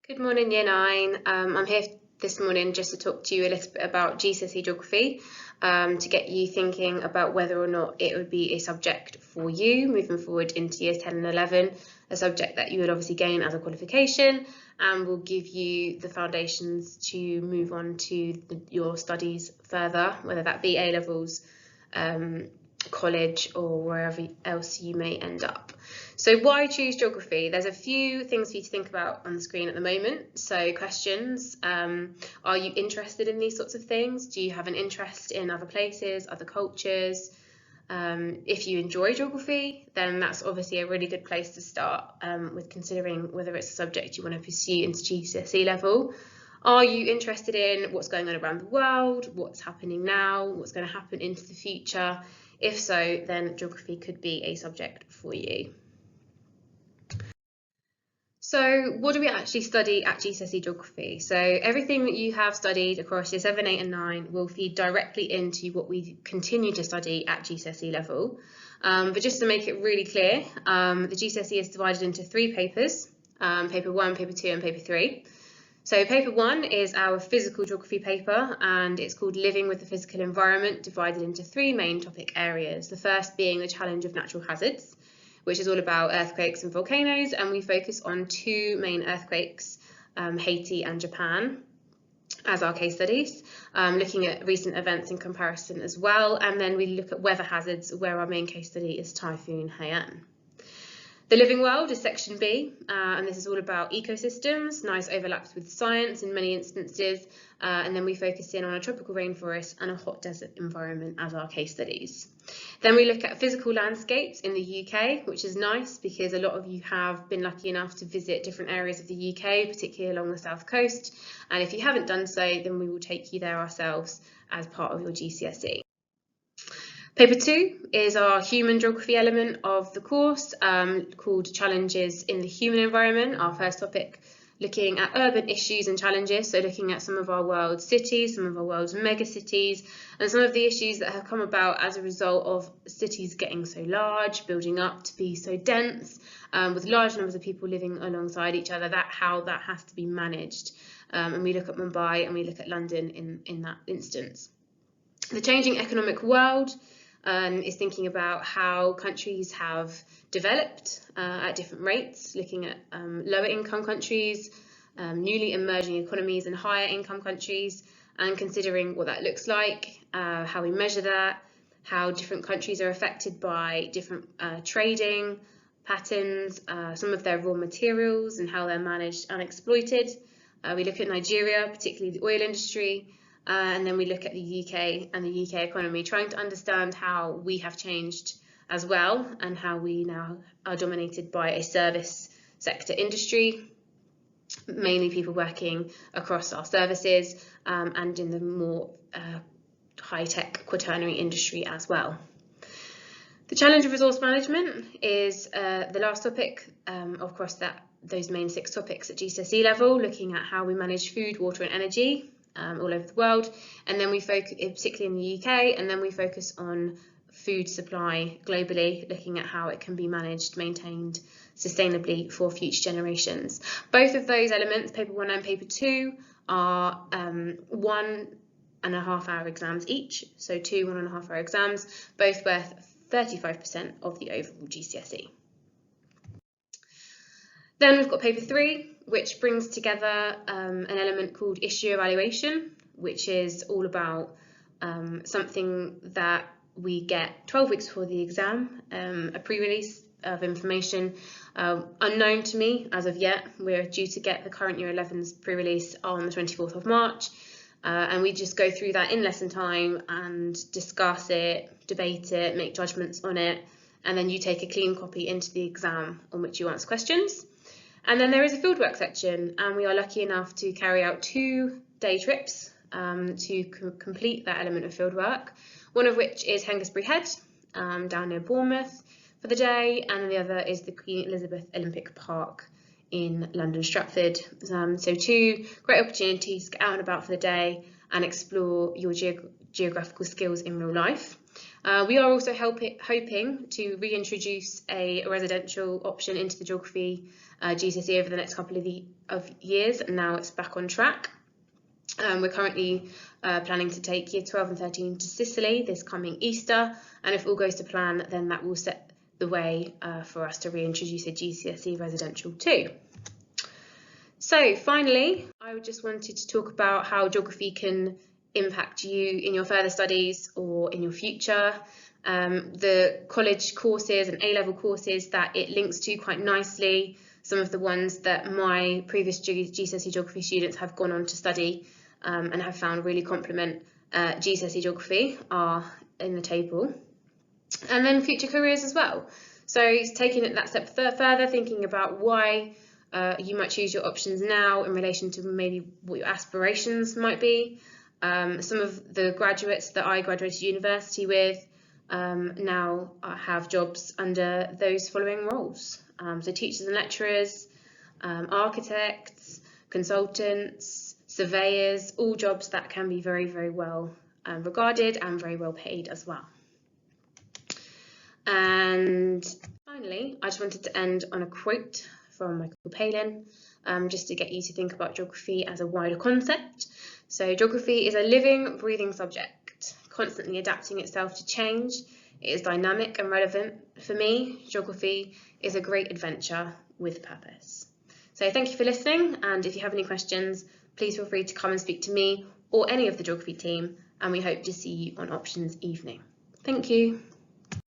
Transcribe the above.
Good morning, Year 9. I'm here this morning just to talk to you a little bit about GCSE Geography, to get you thinking about whether or not it would be a subject for you moving forward into Years 10 and 11, a subject that you would obviously gain as a qualification and will give you the foundations to move on to your studies further, whether that be A-levels, college or wherever else you may end up. So why choose geography? There's a few things for you to think about on the screen at the moment. So questions, are you interested in these sorts of things? Do you have an interest in other places, other cultures? If you enjoy geography, then that's obviously a really good place to start with considering whether it's a subject you want to pursue into GCSE level. Are you interested in what's going on around the world, what's happening now, what's going to happen into the future? If so, then geography could be a subject for you. So what do we actually study at GCSE Geography? So everything that you have studied across year 7, 8 and 9 will feed directly into what we continue to study at GCSE level. But just to make it really clear, the GCSE is divided into 3 papers, paper 1, paper 2 and paper 3. So paper 1 is our physical geography paper, and it's called Living with the Physical Environment, divided into 3 main topic areas. The first being the challenge of natural hazards, which is all about earthquakes and volcanoes, and we focus on 2 main earthquakes, Haiti and Japan, as our case studies, looking at recent events in comparison as well, and then we look at weather hazards, where our main case study is Typhoon Haiyan. The living world is section B, and this is all about ecosystems, nice overlaps with science in many instances, and then we focus in on a tropical rainforest and a hot desert environment as our case studies. Then we look at physical landscapes in the UK, which is nice because a lot of you have been lucky enough to visit different areas of the UK, particularly along the south coast, and if you haven't done so, then we will take you there ourselves as part of your GCSE. Paper 2 is our human geography element of the course, called Challenges in the Human Environment, our first topic looking at urban issues and challenges, so looking at some of our world's cities, some of our world's megacities, and some of the issues that have come about as a result of cities getting so large, building up to be so dense, with large numbers of people living alongside each other, how that has to be managed. And we look at Mumbai and we look at London in that instance. The changing economic world is thinking about how countries have developed at different rates, looking at lower income countries, newly emerging economies and higher income countries, and considering what that looks like, how we measure that, how different countries are affected by different trading patterns, some of their raw materials and how they're managed and exploited. We look at Nigeria, particularly the oil industry, and then we look at the UK and the UK economy, trying to understand how we have changed as well and how we now are dominated by a service sector industry, mainly people working across our services and in the more high-tech quaternary industry as well. The challenge of resource management is the last topic across those main 6 topics at GCSE level, looking at how we manage food, water and energy all over the world, and then we focus, particularly in the UK, and then we focus on food supply globally, looking at how it can be managed, maintained sustainably for future generations. Both of those elements, paper 1 and paper 2, are 1.5 hour exams each, so 2 1.5 hour exams, both worth 35% of the overall GCSE. Then we've got paper 3, which brings together an element called issue evaluation, which is all about something that we get 12 weeks before the exam, a pre-release of information unknown to me as of yet. We're due to get the current year 11's pre-release on the 24th of March, and we just go through that in lesson time and discuss it, debate it, make judgments on it, and then you take a clean copy into the exam on which you answer questions. And then there is a fieldwork section, and we are lucky enough to carry out 2 day trips to complete that element of fieldwork, one of which is Hengistbury Head, down near Bournemouth for the day, and the other is the Queen Elizabeth Olympic Park in London Stratford. So 2 great opportunities to get out and about for the day and explore your geographical skills in real life. We are also hoping to reintroduce a residential option into the geography GCSE over the next couple of years, and now it's back on track. We're currently planning to take Year 12 and 13 to Sicily this coming Easter, and if all goes to plan, then that will set the way for us to reintroduce a GCSE residential too. So finally, I just wanted to talk about how geography can impact you in your further studies or in your future. The college courses and A-level courses that it links to quite nicely, some of the ones that my previous GCSE geography students have gone on to study and have found really complement GCSE geography are in the table. And then future careers as well. So it's taking it that step further, thinking about why you might choose your options now in relation to maybe what your aspirations might be. Some of the graduates that I graduated university with now have jobs under those following roles. So teachers and lecturers, architects, consultants, surveyors, all jobs that can be very, very well regarded and very well paid as well. And finally, I just wanted to end on a quote from Michael Palin, just to get you to think about geography as a wider concept. So geography is a living, breathing subject, constantly adapting itself to change. It is dynamic and relevant. For me, geography is a great adventure with purpose. So thank you for listening, and if you have any questions, please feel free to come and speak to me or any of the geography team, and we hope to see you on Options Evening. Thank you.